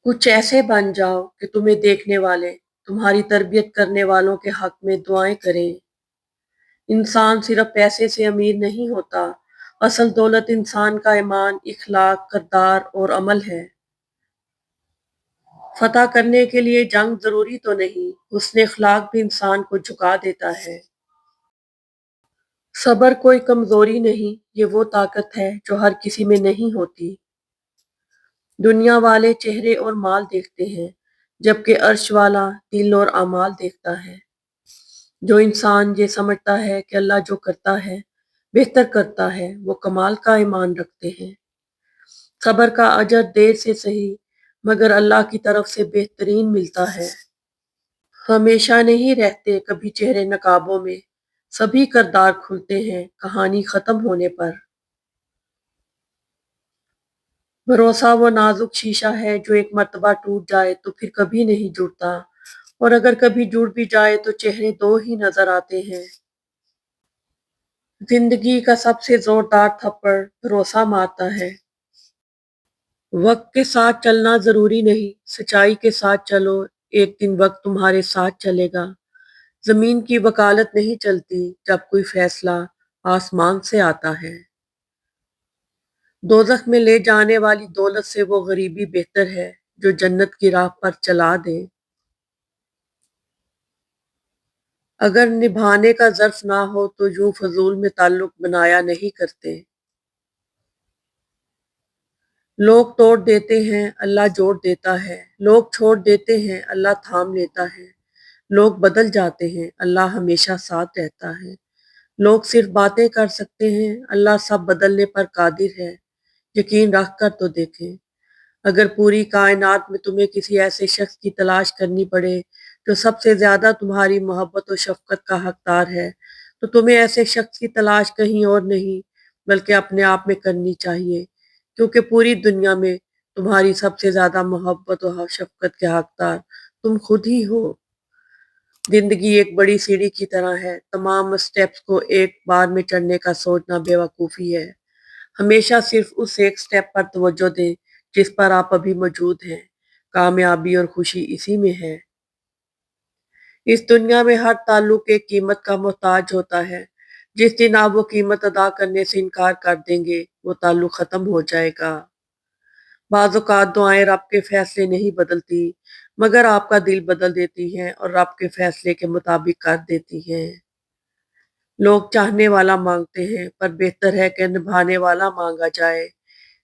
कुछ ऐसे बन जाओ कि तुम्हें देखने वाले तुम्हारी तरबियत करने वालों के हक में दुआएं करें। इंसान सिर्फ पैसे से अमीर नहीं होता। असल दौलत इंसान का ईमान, इखलाक, किरदार और अमल है। फतह करने के लिए जंग जरूरी तो नहीं, हुस्न इखलाक भी इंसान को झुका देता है। सब्र कोई कमजोरी नहीं, ये वो ताकत है जो हर किसी में नहीं होती। दुनिया वाले चेहरे और माल देखते हैं, जबकि अर्श वाला दिल और अमाल देखता है। जो इंसान ये समझता है कि अल्लाह जो करता है बेहतर करता है, वो कमाल का ईमान रखते हैं। सब्र का अजर देर से सही, मगर अल्लाह की तरफ से बेहतरीन मिलता है। हमेशा नहीं रहते कभी चेहरे नकाबों में, सभी किरदार खुलते हैं कहानी खत्म होने पर। भरोसा वो नाजुक शीशा है जो एक मर्तबा टूट जाए तो फिर कभी नहीं जुड़ता, और अगर कभी जुड़ भी जाए तो चेहरे दो ही नजर आते हैं। जिंदगी का सबसे जोरदार थप्पड़ भरोसा मारता है। वक्त के साथ चलना जरूरी नहीं, सच्चाई के साथ चलो, एक दिन वक्त तुम्हारे साथ चलेगा। जमीन की वकालत नहीं चलती जब कोई फैसला आसमान से आता है। दोजख में ले जाने वाली दौलत से वो गरीबी बेहतर है जो जन्नत की राह पर चला दे। अगर निभाने का ज़र्फ ना हो तो यूं फजूल में ताल्लुक बनाया नहीं करते। लोग तोड़ देते हैं, अल्लाह जोड़ देता है। लोग छोड़ देते हैं, अल्लाह थाम लेता है। लोग बदल जाते हैं, अल्लाह हमेशा साथ रहता है। लोग सिर्फ बातें कर सकते हैं, अल्लाह सब बदलने पर कादिर है। यकीन रख कर तो देखें। अगर पूरी कायनात में तुम्हें किसी ऐसे शख्स की तलाश करनी पड़े जो सबसे ज्यादा तुम्हारी मोहब्बत और शफकत का हकदार है, तो तुम्हें ऐसे शख्स की तलाश कहीं और नहीं बल्कि अपने आप में करनी चाहिए, क्योंकि पूरी दुनिया में तुम्हारी सबसे ज्यादा मोहब्बत और शफकत के हकदार तुम खुद ही हो। जिंदगी एक बड़ी सीढ़ी की तरह है, तमाम स्टेप्स को एक बार में चढ़ने का सोचना बेवकूफ़ी है। हमेशा सिर्फ उस एक स्टेप पर तवज्जो दें जिस पर आप अभी मौजूद हैं। कामयाबी और खुशी इसी में है। इस दुनिया में हर ताल्लुक एक कीमत का मोहताज होता है। जिस दिन आप वो कीमत अदा करने से इनकार कर देंगे, वो ताल्लुक खत्म हो जाएगा। बाज़ औक़ात दुआएं रब के फैसले नहीं बदलती, मगर आपका दिल बदल देती हैं और रब के फैसले के मुताबिक कर देती हैं। लोग चाहने वाला मांगते हैं, पर बेहतर है कि निभाने वाला मांगा जाए।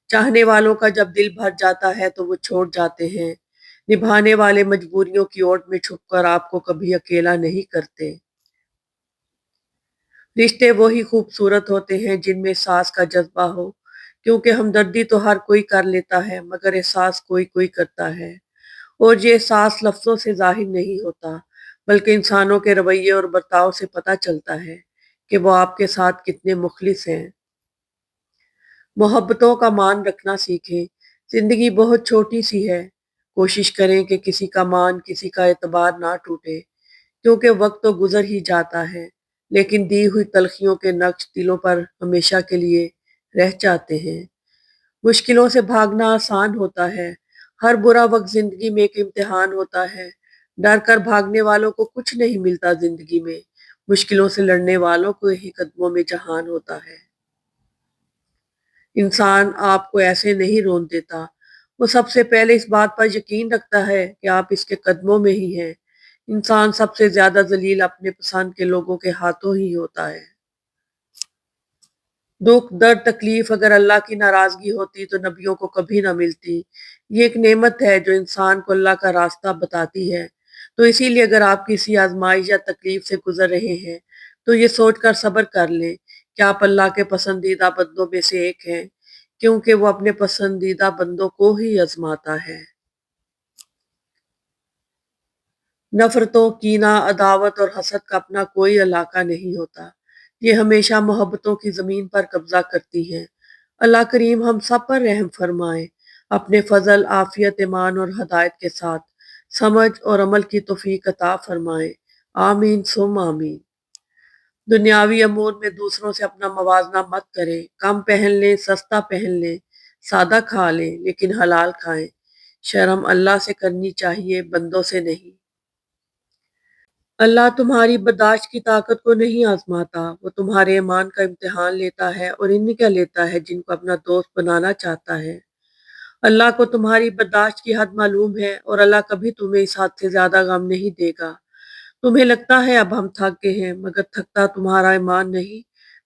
चाहने वालों का जब दिल भर जाता है तो वो छोड़ जाते हैं। निभाने वाले मजबूरियों की ओट में छुपकर आपको कभी अकेला नहीं करते। रिश्ते वही खूबसूरत होते हैं जिनमें एहसास का जज्बा हो, क्योंकि हमदर्दी तो हर कोई कर लेता है मगर एहसास कोई कोई करता है। और ये एहसास लफ्जों से जाहिर नहीं होता, बल्कि इंसानों के रवैये और बर्ताव से पता चलता है कि वो आपके साथ कितने मुखलिस हैं। मोहब्बतों का मान रखना सीखें। जिंदगी बहुत छोटी सी है। कोशिश करें कि किसी का मान, किसी का एतबार ना टूटे, क्योंकि वक्त तो गुजर ही जाता है, लेकिन दी हुई तलखियों के नक्श दिलों पर हमेशा के लिए रह जाते हैं। मुश्किलों से भागना आसान होता है। हर बुरा वक्त जिंदगी में एक इम्तिहान होता है। डर कर भागने वालों को कुछ नहीं मिलता जिंदगी में। मुश्किलों से लड़ने वालों को ही कदमों में जहान होता है। इंसान आपको ऐसे नहीं रोन देता, वो सबसे पहले इस बात पर यकीन रखता है कि आप इसके कदमों में ही हैं। इंसान सबसे ज्यादा जलील अपने पसंद के लोगों के हाथों ही होता है। दुख, दर्द, तकलीफ अगर अल्लाह की नाराजगी होती तो नबियों को कभी ना मिलती। ये एक नेमत है जो इंसान को अल्लाह का रास्ता बताती है। तो इसीलिए अगर आप किसी आजमाइश या तकलीफ से गुजर रहे हैं, तो ये सोचकर सब्र कर लें कि आप अल्लाह के पसंदीदा बंदों में से एक हैं, क्योंकि वो अपने पसंदीदा बंदों को ही आजमाता है। नफरतों, कीना, अदावत और हसद का अपना कोई इलाका नहीं होता। ये हमेशा मोहब्बतों की ज़मीन पर कब्जा करती हैं। अल्लाह करीम हम सब पर रहम फरमाए। अपने फजल, आफियत, ईमान और हदायत के साथ समझ और अमल की तौफीक अता फरमाए। आमीन सुम आमीन। दुनियावी अमूर में दूसरों से अपना मवाजना मत करें। कम पहन लें, सस्ता पहन लें, सादा खा लें, लेकिन हलाल खाएं। شرم اللہ سے کرنی چاہیے، بندوں سے نہیں۔ اللہ تمہاری برداشت کی طاقت کو نہیں آزماتا، وہ تمہارے ایمان کا امتحان لیتا ہے اور انہیں کا لیتا ہے جن کو اپنا دوست بنانا چاہتا ہے۔ اللہ کو تمہاری برداشت کی حد معلوم ہے اور اللہ کبھی تمہیں اس حد سے زیادہ غم نہیں دے گا۔ تمہیں لگتا ہے اب ہم تھک گئے ہیں، مگر تھکتا تمہارا ایمان نہیں،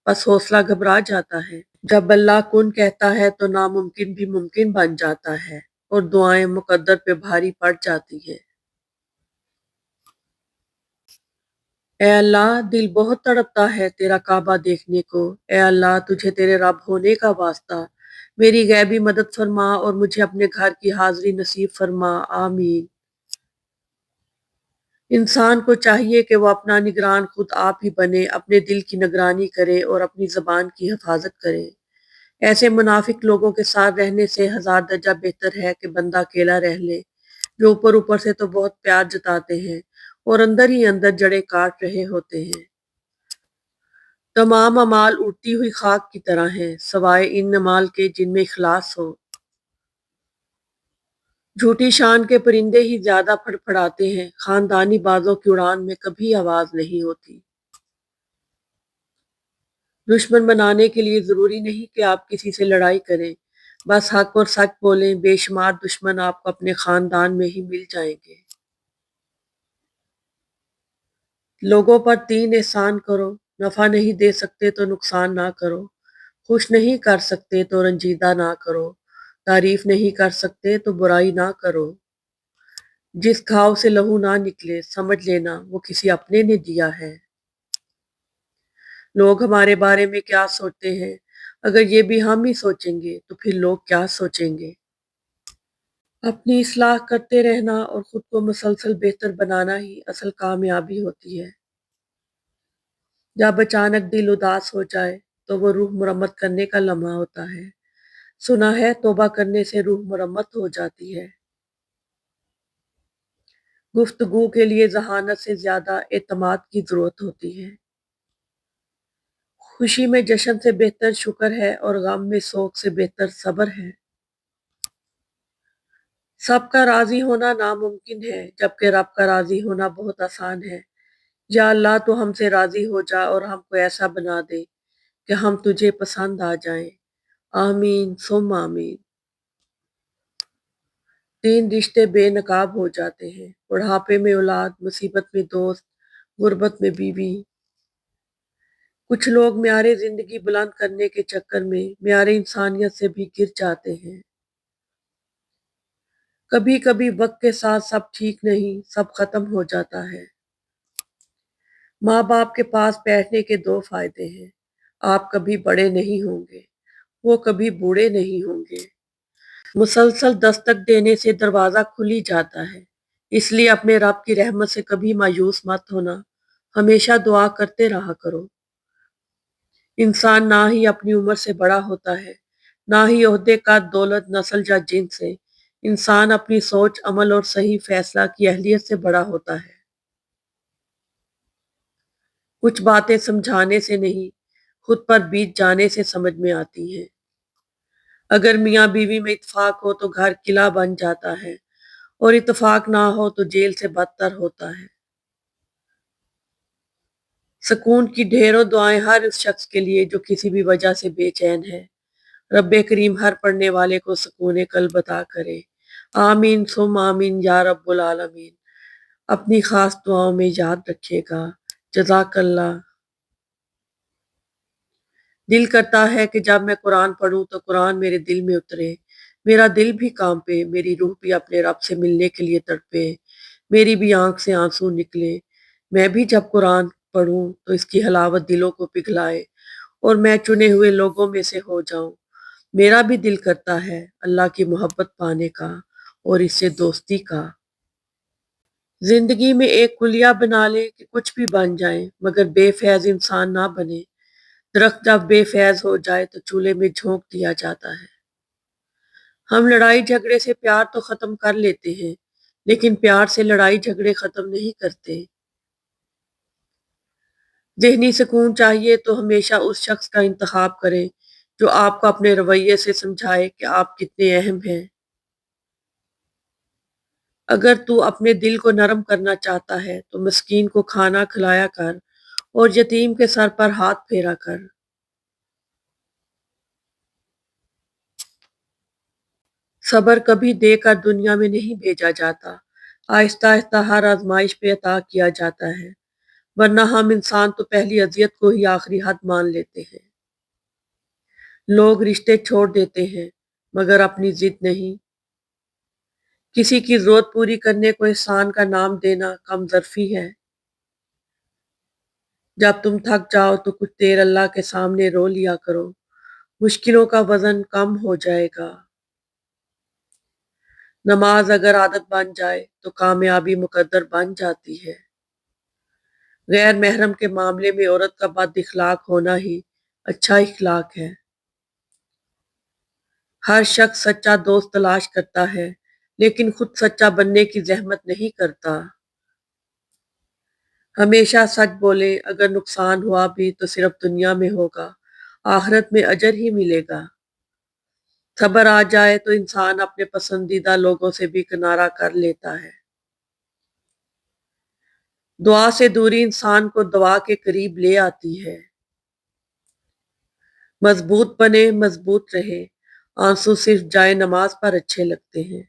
بس حوصلہ گھبرا جاتا ہے۔ جب اللہ کن کہتا ہے تو ناممکن بھی ممکن بن جاتا ہے اور دعائیں مقدر پہ بھاری پڑ جاتی ہیں۔ اے اللہ، دل بہت تڑپتا ہے تیرا کعبہ دیکھنے کو۔ اے اللہ، تجھے تیرے رب ہونے کا واسطہ میری غیبی مدد فرما اور مجھے اپنے گھر کی حاضری نصیب فرما، آمین۔ انسان کو چاہیے کہ وہ اپنا نگران خود آپ ہی بنے، اپنے دل کی نگرانی کرے اور اپنی زبان کی حفاظت کرے۔ ایسے منافق لوگوں کے ساتھ رہنے سے ہزار درجہ بہتر ہے کہ بندہ اکیلا رہ لے، جو اوپر اوپر سے تو بہت پیار جتاتے ہیں اور اندر ہی اندر جڑیں کاٹ رہے ہوتے ہیں۔ تمام اعمال اڑتی ہوئی خاک کی طرح ہیں، سوائے ان اعمال کے جن میں اخلاص ہو۔ جھوٹی شان کے پرندے ہی زیادہ پھڑپھڑاتے ہیں، خاندانی بازوں کی اڑان میں کبھی آواز نہیں ہوتی۔ دشمن بنانے کے لیے ضروری نہیں کہ آپ کسی سے لڑائی کریں، بس حق اور سچ بولیں، بے شمار دشمن آپ کو اپنے خاندان میں ہی مل جائیں گے۔ لوگوں پر 3 احسان کرو، نفع نہیں دے سکتے تو نقصان نہ کرو، خوش نہیں کر سکتے تو رنجیدہ نہ کرو، تعریف نہیں کر سکتے تو برائی نہ کرو۔ جس گھاؤ سے لہو نہ نکلے سمجھ لینا وہ کسی اپنے نے دیا ہے۔ لوگ ہمارے بارے میں کیا سوچتے ہیں، اگر یہ بھی ہم ہی سوچیں گے تو پھر لوگ کیا سوچیں گے۔ اپنی اصلاح کرتے رہنا اور خود کو مسلسل بہتر بنانا ہی اصل کامیابی ہوتی ہے۔ جب اچانک دل اداس ہو جائے تو وہ روح مرمت کرنے کا لمحہ ہوتا ہے۔ سنا ہے توبہ کرنے سے روح مرمت ہو جاتی ہے۔ گفتگو کے لیے ذہانت سے زیادہ اعتماد کی ضرورت ہوتی ہے۔ خوشی میں جشن سے بہتر شکر ہے اور غم میں سوگ سے بہتر صبر ہے۔ سب کا راضی ہونا ناممکن ہے، جبکہ رب کا راضی ہونا بہت آسان ہے۔ یا اللہ، تو ہم سے راضی ہو جا اور ہم کو ایسا بنا دے کہ ہم تجھے پسند آ جائیں، آمین ثم آمین۔ 3 رشتے بے نقاب ہو جاتے ہیں، بڑھاپے میں اولاد، مصیبت میں دوست، غربت میں بیوی۔ کچھ لوگ معیار زندگی بلند کرنے کے چکر میں معیار انسانیت سے بھی گر جاتے ہیں۔ کبھی کبھی وقت کے ساتھ سب ٹھیک نہیں، سب ختم ہو جاتا ہے۔ ماں باپ کے پاس بیٹھنے کے 2 فائدے ہیں، آپ کبھی بڑے نہیں ہوں گے، وہ کبھی بوڑھے نہیں ہوں گے۔ مسلسل دستک دینے سے دروازہ کھل ہی جاتا ہے، اس لیے اپنے رب کی رحمت سے کبھی مایوس مت ہونا، ہمیشہ دعا کرتے رہا کرو۔ انسان نہ ہی اپنی عمر سے بڑا ہوتا ہے، نہ ہی عہدے کا، دولت، نسل یا جن سے۔ انسان اپنی سوچ، عمل اور صحیح فیصلہ کی اہلیت سے بڑا ہوتا ہے۔ کچھ باتیں سمجھانے سے نہیں، خود پر بیت جانے سے سمجھ میں آتی ہیں۔ اگر میاں بیوی میں اتفاق ہو تو گھر قلعہ بن جاتا ہے، اور اتفاق نہ ہو تو جیل سے بدتر ہوتا ہے۔ سکون کی ڈھیروں دعائیں ہر اس شخص کے لیے جو کسی بھی وجہ سے بے چین ہے۔ رب کریم ہر پڑھنے والے کو سکون قلب عطا کرے، آمین ثم آمین یا رب العالمین۔ اپنی خاص دعاؤں میں یاد رکھیے گا۔ جزاک اللہ۔ دل کرتا ہے کہ جب میں قرآن پڑھوں تو قرآن میرے دل میں اترے، میرا دل بھی کانپے، میری روح بھی اپنے رب سے ملنے کے لیے تڑپے، میری بھی آنکھ سے آنسو نکلے۔ میں بھی جب قرآن پڑھوں تو اس کی حلاوت دلوں کو پگھلائے اور میں چنے ہوئے لوگوں میں سے ہو جاؤں۔ میرا بھی دل کرتا ہے اللہ کی محبت پانے کا اور اس سے دوستی کا۔ زندگی میں ایک کلیہ بنا لے کہ کچھ بھی بن جائیں مگر بے فیض انسان نہ بنے۔ درخت جب بے فیض ہو جائے تو چولہے میں جھونک دیا جاتا ہے۔ ہم لڑائی جھگڑے سے پیار تو ختم کر لیتے ہیں، لیکن پیار سے لڑائی جھگڑے ختم نہیں کرتے۔ ذہنی سکون چاہیے تو ہمیشہ اس شخص کا انتخاب کریں جو آپ کو اپنے رویے سے سمجھائے کہ آپ کتنے اہم ہیں۔ اگر تو اپنے دل کو نرم کرنا چاہتا ہے تو مسکین کو کھانا کھلایا کر اور یتیم کے سر پر ہاتھ پھیرا کر۔ صبر کبھی دے کر دنیا میں نہیں بھیجا جاتا، آہستہ آہستہ ہر آزمائش پہ عطا کیا جاتا ہے، ورنہ ہم انسان تو پہلی اذیت کو ہی آخری حد مان لیتے ہیں۔ لوگ رشتے چھوڑ دیتے ہیں مگر اپنی ضد نہیں۔ کسی کی ضرورت پوری کرنے کو احسان کا نام دینا کم ظرفی ہے۔ جب تم تھک جاؤ تو کچھ دیر اللہ کے سامنے رو لیا کرو، مشکلوں کا وزن کم ہو جائے گا۔ نماز اگر عادت بن جائے تو کامیابی مقدر بن جاتی ہے۔ غیر محرم کے معاملے میں عورت کا بد اخلاق ہونا ہی اچھا اخلاق ہے۔ ہر شخص سچا دوست تلاش کرتا ہے لیکن خود سچا بننے کی زحمت نہیں کرتا۔ ہمیشہ سچ بولے، اگر نقصان ہوا بھی تو صرف دنیا میں ہوگا، آخرت میں اجر ہی ملے گا۔ صبر آ جائے تو انسان اپنے پسندیدہ لوگوں سے بھی کنارہ کر لیتا ہے۔ دعا سے دوری انسان کو دعا کے قریب لے آتی ہے۔ مضبوط بنے، مضبوط رہے، آنسو صرف جائے نماز پر اچھے لگتے ہیں۔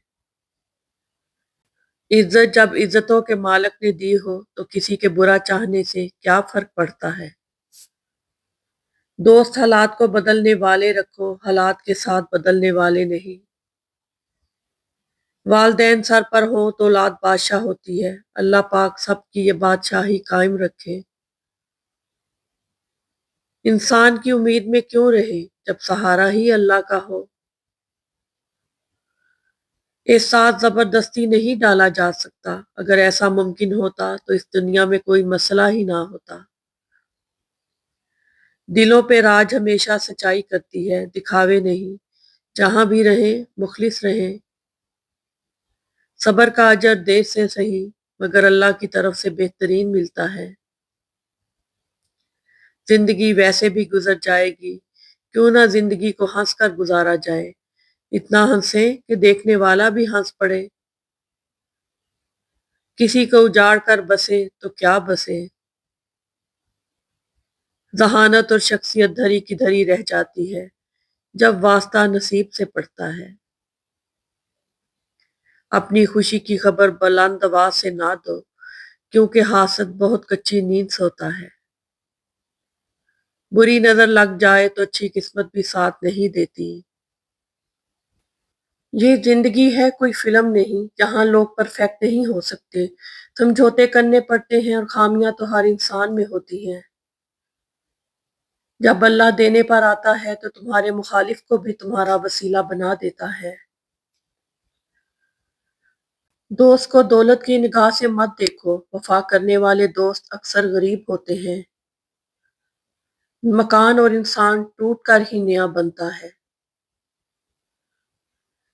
عزت جب عزتوں کے مالک نے دی ہو تو کسی کے برا چاہنے سے کیا فرق پڑتا ہے۔ دوست حالات کو بدلنے والے رکھو، حالات کے ساتھ بدلنے والے نہیں۔ والدین سر پر ہوں تو اولاد بادشاہ ہوتی ہے، اللہ پاک سب کی یہ بادشاہی قائم رکھے۔ انسان کی امید میں کیوں رہے جب سہارا ہی اللہ کا ہو۔ احساس زبردستی نہیں ڈالا جا سکتا، اگر ایسا ممکن ہوتا تو اس دنیا میں کوئی مسئلہ ہی نہ ہوتا۔ دلوں پہ راج ہمیشہ سچائی کرتی ہے، دکھاوے نہیں۔ جہاں بھی رہیں مخلص رہیں۔ صبر کا اجر دیر سے صحیح مگر اللہ کی طرف سے بہترین ملتا ہے۔ زندگی ویسے بھی گزر جائے گی، کیوں نہ زندگی کو ہنس کر گزارا جائے، اتنا ہنسیں کہ دیکھنے والا بھی ہنس پڑے۔ کسی کو اجاڑ کر بسے تو کیا بسے۔ ذہانت اور شخصیت دھری کی دھری رہ جاتی ہے جب واسطہ نصیب سے پڑتا ہے۔ اپنی خوشی کی خبر بلند آواز سے نہ دو، کیونکہ حاسد بہت کچی نیند سوتا ہے۔ بری نظر لگ جائے تو اچھی قسمت بھی ساتھ نہیں دیتی۔ یہ زندگی ہے کوئی فلم نہیں جہاں لوگ پرفیکٹ نہیں ہو سکتے، سمجھوتے کرنے پڑتے ہیں اور خامیاں تو ہر انسان میں ہوتی ہیں۔ جب اللہ دینے پر آتا ہے تو تمہارے مخالف کو بھی تمہارا وسیلہ بنا دیتا ہے۔ دوست کو دولت کی نگاہ سے مت دیکھو، وفا کرنے والے دوست اکثر غریب ہوتے ہیں۔ مکان اور انسان ٹوٹ کر ہی نیا بنتا ہے۔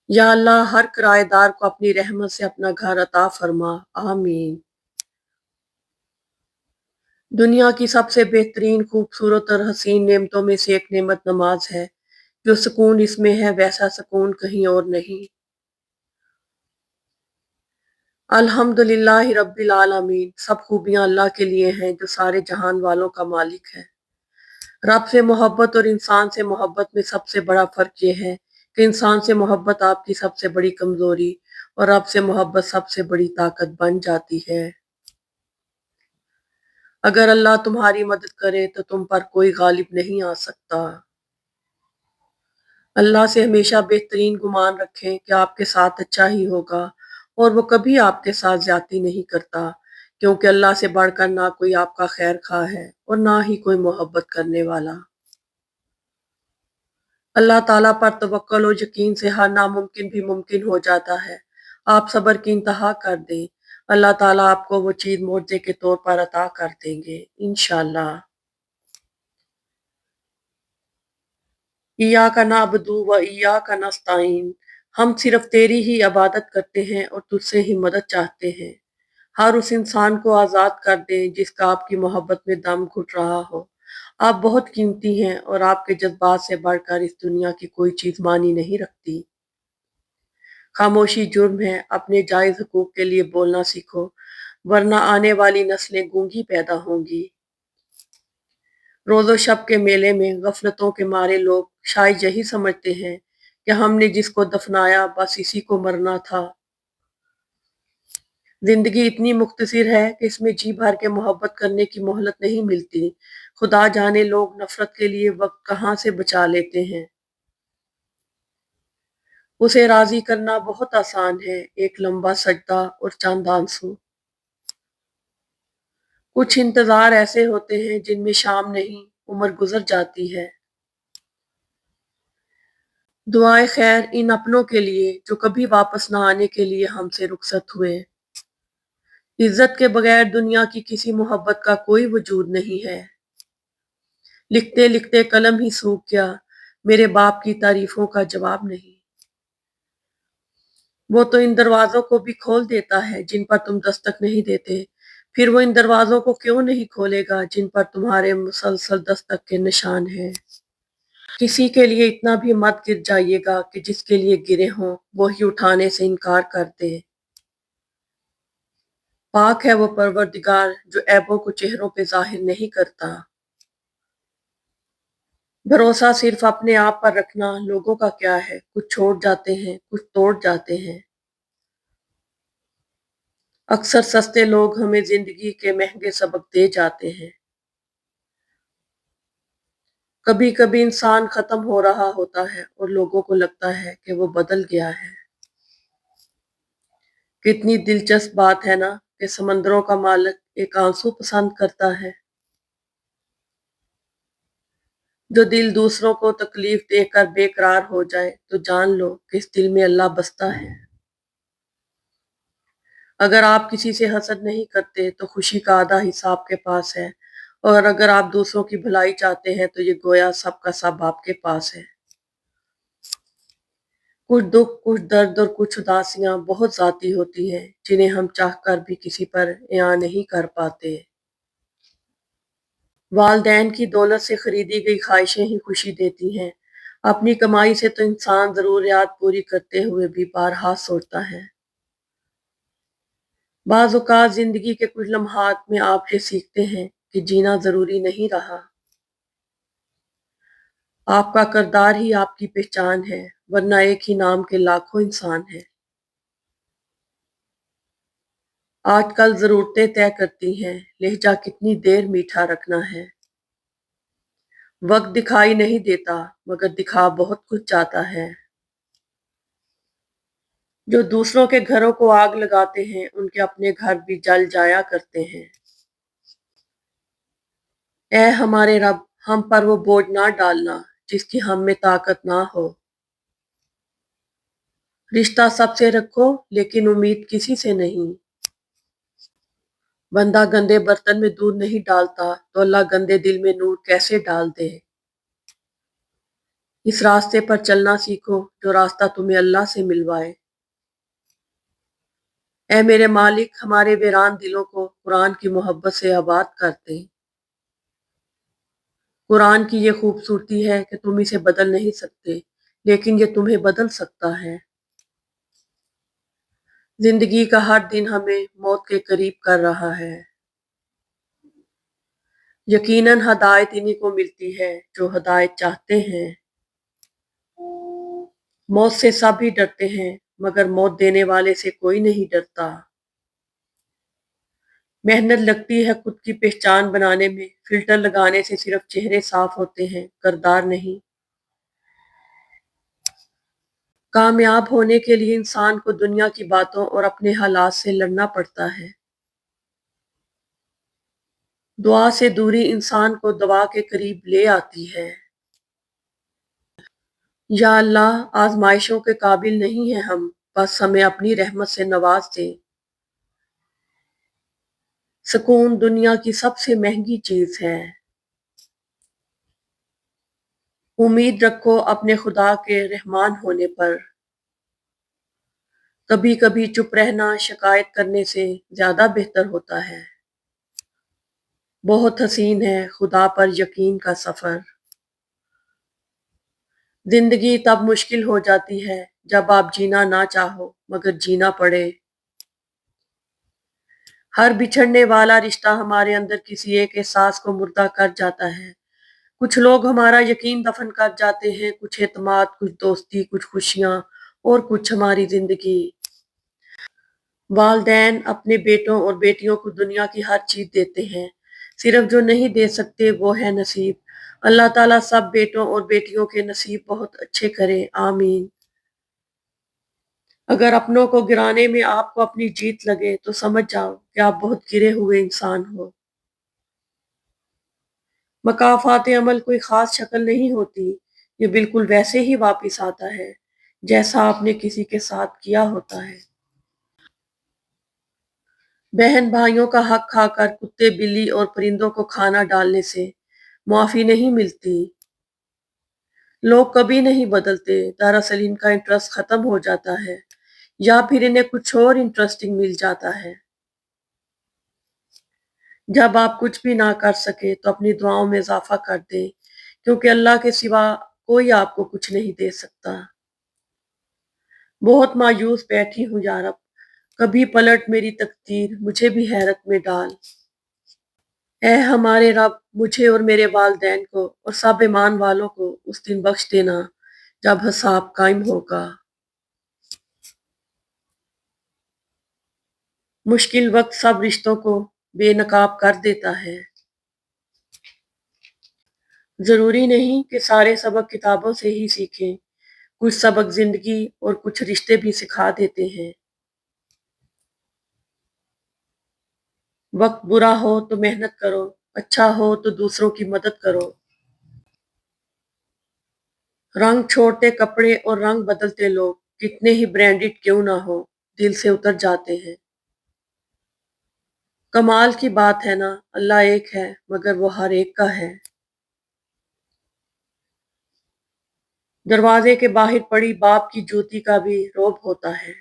یا اللہ ہر کرایہ دار کو اپنی رحمت سے اپنا گھر عطا فرما، آمین۔ دنیا کی سب سے بہترین، خوبصورت اور حسین نعمتوں میں سے ایک نعمت نماز ہے۔ جو سکون اس میں ہے ویسا سکون کہیں اور نہیں۔ الحمدللہ رب العالمین، سب خوبیاں اللہ کے لیے ہیں جو سارے جہان والوں کا مالک ہے۔ رب سے محبت اور انسان سے محبت میں سب سے بڑا فرق یہ ہے کہ انسان سے محبت آپ کی سب سے بڑی کمزوری اور رب سے محبت سب سے بڑی طاقت بن جاتی ہے۔ اگر اللہ تمہاری مدد کرے تو تم پر کوئی غالب نہیں آ سکتا۔ اللہ سے ہمیشہ بہترین گمان رکھیں کہ آپ کے ساتھ اچھا ہی ہوگا اور وہ کبھی آپ کے ساتھ زیادتی نہیں کرتا، کیونکہ اللہ سے بڑھ کر نہ کوئی آپ کا خیر خواہ ہے اور نہ ہی کوئی محبت کرنے والا۔ اللہ تعالیٰ پر توکل و یقین سے ہر ناممکن بھی ممکن ہو جاتا ہے۔ آپ صبر کی انتہا کر دیں، اللہ تعالیٰ آپ کو وہ چیز معجزے کے طور پر عطا کر دیں گے، انشاءاللہ۔ ایاک نعبد و ایاک نستعین، ہم صرف تیری ہی عبادت کرتے ہیں اور تجھ سے ہی مدد چاہتے ہیں۔ ہر اس انسان کو آزاد کر دیں جس کا آپ کی محبت میں دم گھٹ رہا ہو۔ آپ بہت قیمتی ہیں اور آپ کے جذبات سے بڑھ کر اس دنیا کی کوئی چیز معنی نہیں رکھتی۔ खामोशी जुर्म है, अपने जायज़ हकूक़ के लिए बोलना सीखो, वरना आने वाली नस्लें गूंगी पैदा होंगी। रोज़ो शब के मेले में गफलतों के मारे लोग शायद यही समझते हैं कि हमने जिसको दफनाया बस इसी को मरना था। जिंदगी इतनी मुख्तसर है कि इसमें जी भर के मोहब्बत करने की मोहलत नहीं मिलती। खुदा जाने लोग नफरत के लिए वक्त कहाँ से बचा लेते हैं। उसे राजी करना बहुत आसान है, एक लंबा सजदा और चंद आंसू। कुछ इंतजार ऐसे होते हैं जिनमें शाम नहीं उम्र गुजर जाती है। दुआए खैर इन अपनों के लिए जो कभी वापस ना आने के लिए हमसे रुखसत हुए। इज्जत के बगैर दुनिया की किसी मोहब्बत का कोई वजूद नहीं है। लिखते लिखते कलम ही सूख गया, मेरे बाप की तारीफों का जवाब नहीं। वो तो इन दरवाजों को भी खोल देता है जिन पर तुम दस्तक नहीं देते, फिर वो इन दरवाजों को क्यों नहीं खोलेगा जिन पर तुम्हारे मुसलसल दस्तक के निशान हैं। किसी के लिए इतना भी मत गिर जाइएगा कि जिसके लिए गिरे हों वो ही उठाने से इनकार कर दे। पाक है वो परवरदिगार जो ऐबों को चेहरों पे जाहिर नहीं करता। भरोसा सिर्फ अपने आप पर रखना लोगों का क्या है, कुछ छोड़ जाते हैं, कुछ तोड़ जाते हैं। अक्सर सस्ते लोग हमें जिंदगी के महंगे सबक दे जाते हैं। कभी कभी इंसान खत्म हो रहा होता है और लोगों को लगता है कि वो बदल गया है। कितनी दिलचस्प बात है ना कि समंदरों का मालिक एक आंसू पसंद करता है। जो दिल दूसरों को तकलीफ देकर बेकरार हो जाए तो जान लो कि इस दिल में अल्लाह बसता है। अगर आप किसी से हसद नहीं करते तो खुशी का आधा हिस्सा आपके पास है, और अगर आप दूसरों की भलाई चाहते हैं तो ये गोया सबका सब आपके पास है। कुछ दुख, कुछ दर्द और कुछ उदासियां बहुत ज़ाती होती हैं जिन्हें हम चाहकर भी किसी पर बयां नहीं कर पाते। वालदैन की दौलत से खरीदी गई ख्वाहिशें ही खुशी देती हैं। अपनी कमाई से तो इंसान ज़रूरियात पूरी करते हुए भी बारहा सोचता है। बाज़ औक़ात ज़िंदगी के कुछ लम्हात में आप ये सीखते हैं कि जीना ज़रूरी नहीं रहा। आपका किरदार ही आपकी पहचान है, वरना एक ही नाम के लाखों इंसान हैं। आजकल ज़रूरतें तय करती हैं, लहजा कितनी देर मीठा रखना है। वक्त दिखाई नहीं देता, मगर दिखा बहुत कुछ जाता है। जो दूसरों के घरों को आग लगाते हैं, उनके अपने घर भी जल जाया करते हैं। ऐ हमारे रब, हम पर वो बोझ ना डालना जिसकी हम में ताकत ना हो। रिश्ता सबसे रखो लेकिन उम्मीद किसी से नहीं। बंदा गंदे बर्तन में दूध नहीं डालता तो अल्लाह गंदे दिल में नूर कैसे डाल दे। इस रास्ते पर चलना सीखो जो रास्ता तुम्हें अल्लाह से मिलवाए। ऐ मेरे मालिक, हमारे वीरान दिलों को कुरान की मोहब्बत से आबाद कर दे। कुरान की ये खूबसूरती है कि तुम इसे बदल नहीं सकते, लेकिन ये तुम्हें बदल सकता है। जिंदगी का हर दिन हमें मौत के करीब कर रहा है। यकीनन हदायत इन्हीं को मिलती है जो हदायत चाहते हैं। मौत से सब ही डरते हैं, मगर मौत देने वाले से कोई नहीं डरता। मेहनत लगती है खुद की पहचान बनाने में, फिल्टर लगाने से सिर्फ चेहरे साफ होते हैं, किरदार नहीं। कामयाब होने के लिए इंसान को दुनिया की बातों और अपने हालात से लड़ना पड़ता है। दुआ से दूरी इंसान को दवा के करीब ले आती है। या अल्लाह, आजमाइशों के काबिल नहीं है हम, बस हमें अपनी रहमत से नवाज दे। सुकून दुनिया की सबसे महंगी चीज है। उम्मीद रखो अपने खुदा के रहमान होने पर। कभी कभी चुप रहना शिकायत करने से ज्यादा बेहतर होता है। बहुत हसीन है खुदा पर यकीन का सफर। जिंदगी तब मुश्किल हो जाती है जब आप जीना ना चाहो मगर जीना पड़े। हर बिछड़ने वाला रिश्ता हमारे अंदर किसी एक एहसास को मुर्दा कर जाता है। कुछ लोग हमारा यकीन दफन कर जाते हैं, कुछ एतमाद, कुछ दोस्ती, कुछ खुशियां और कुछ हमारी जिंदगी। वालदैन अपने बेटों और बेटियों को दुनिया की हर चीज देते हैं, सिर्फ जो नहीं दे सकते वो है नसीब। अल्लाह ताला सब बेटों और बेटियों के नसीब बहुत अच्छे करे, आमीन। अगर अपनों को गिराने में आपको अपनी जीत लगे तो समझ जाओ कि आप बहुत गिरे हुए इंसान हो। मकाफात अमल कोई खास शक्ल नहीं होती, ये बिल्कुल वैसे ही वापस आता है जैसा आपने किसी के साथ किया होता है। बहन भाइयों का हक खाकर कुत्ते बिल्ली और परिंदों को खाना डालने से मुआफी नहीं मिलती। लोग कभी नहीं बदलते, दरअसल इनका इंटरेस्ट खत्म हो जाता है या फिर इन्हें कुछ और इंटरेस्टिंग मिल जाता है। जब आप कुछ भी ना कर सके तो अपनी दुआओं में इजाफा कर दें, क्योंकि अल्लाह के सिवा कोई आपको कुछ नहीं दे सकता। बहुत मायूस बैठी हूँ या रब, कभी पलट मेरी तकदीर, मुझे भी हैरत में डाल। ऐ हमारे रब, मुझे और मेरे वालदैन को और सब ईमान वालों को उस दिन बख्श देना जब हिसाब कायम होगा। मुश्किल वक्त सब रिश्तों को बेनकाब कर देता है। जरूरी नहीं कि सारे सबक किताबों से ही सीखें, कुछ सबक जिंदगी और कुछ रिश्ते भी सिखा देते हैं। वक्त बुरा हो तो मेहनत करो, अच्छा हो तो दूसरों की मदद करो। रंग छोड़ते कपड़े और रंग बदलते लोग कितने ही ब्रांडेड क्यों ना हो, दिल से उतर जाते हैं। कमाल की बात है ना, अल्लाह एक है मगर वो हर एक का है। दरवाजे के बाहर पड़ी बाप की जूती का भी रौब होता है।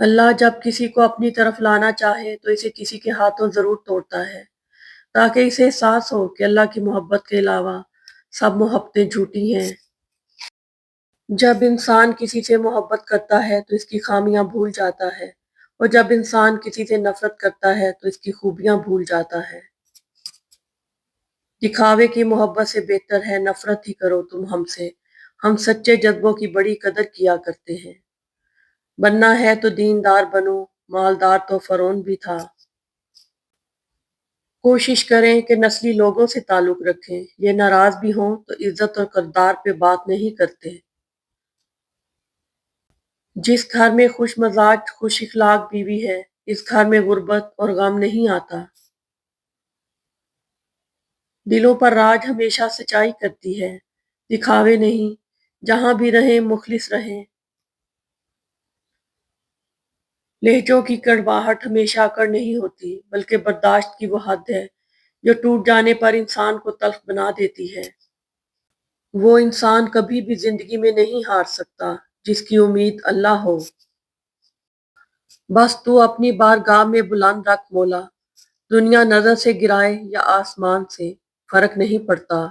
अल्लाह जब किसी को अपनी तरफ लाना चाहे तो इसे किसी के हाथों जरूर तोड़ता है, ताकि इसे एहसास हो कि अल्लाह की मोहब्बत के अलावा सब मोहब्बतें झूठी हैं। जब इंसान किसी से मोहब्बत करता है तो इसकी खामियां भूल जाता है, और जब इंसान किसी से नफरत करता है तो इसकी खूबियां भूल जाता है। दिखावे की मोहब्बत से बेहतर है नफरत ही करो तुम हमसे, हम सच्चे जज्बों की बड़ी कदर किया करते हैं। बनना है तो दीनदार बनो, मालदार तो फरौन भी था। कोशिश करें कि नस्ली लोगों से ताल्लुक रखें, ये नाराज भी हों तो इज्जत और किरदार पे बात नहीं करते। जिस घर में खुश मजाज खुश इखलाक बीवी है, इस घर में गुर्बत और गम नहीं आता। दिलों पर राज हमेशा सच्चाई करती है, दिखावे नहीं। जहां भी रहें मुखलिस रहें। लहजों की कड़वाहट हमेशा अकड़ नहीं होती, बल्कि बर्दाश्त की वो हद है जो टूट जाने पर इंसान को तल्ख बना देती है। वो इंसान कभी भी जिंदगी में नहीं हार सकता जिसकी उम्मीद अल्लाह हो। बस तू अपनी बारगाह में बुलंद रख मौला, दुनिया नजर से गिराए या आसमान से, फर्क नहीं पड़ता।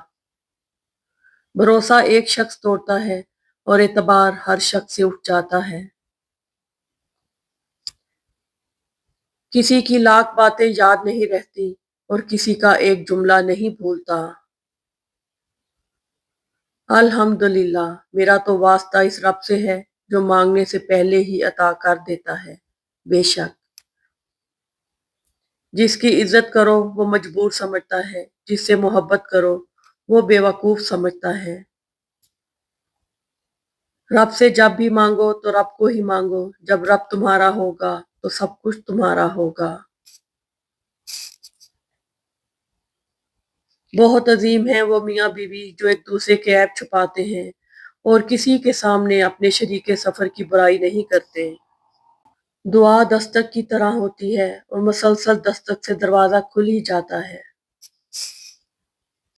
भरोसा एक शख्स तोड़ता है और एतबार हर शख्स से उठ जाता है। किसी की लाख बातें याद नहीं रहती और किसी का एक जुमला नहीं भूलता। अल्हम्दुलिल्लाह, मेरा तो वास्ता इस रब से है जो मांगने से पहले ही अता कर देता है। बेशक जिसकी इज्जत करो वो मजबूर समझता है, जिससे मोहब्बत करो वो बेवकूफ समझता है। रब से जब भी मांगो तो रब को ही मांगो, जब रब तुम्हारा होगा तो सब कुछ तुम्हारा होगा। बहुत अजीम है वो मियाँ बीवी जो एक दूसरे के ऐब छुपाते हैं और किसी के सामने अपने शरीके सफर की बुराई नहीं करते। दुआ दस्तक की तरह होती है और मुसलसल दस्तक से दरवाजा खुल ही जाता है।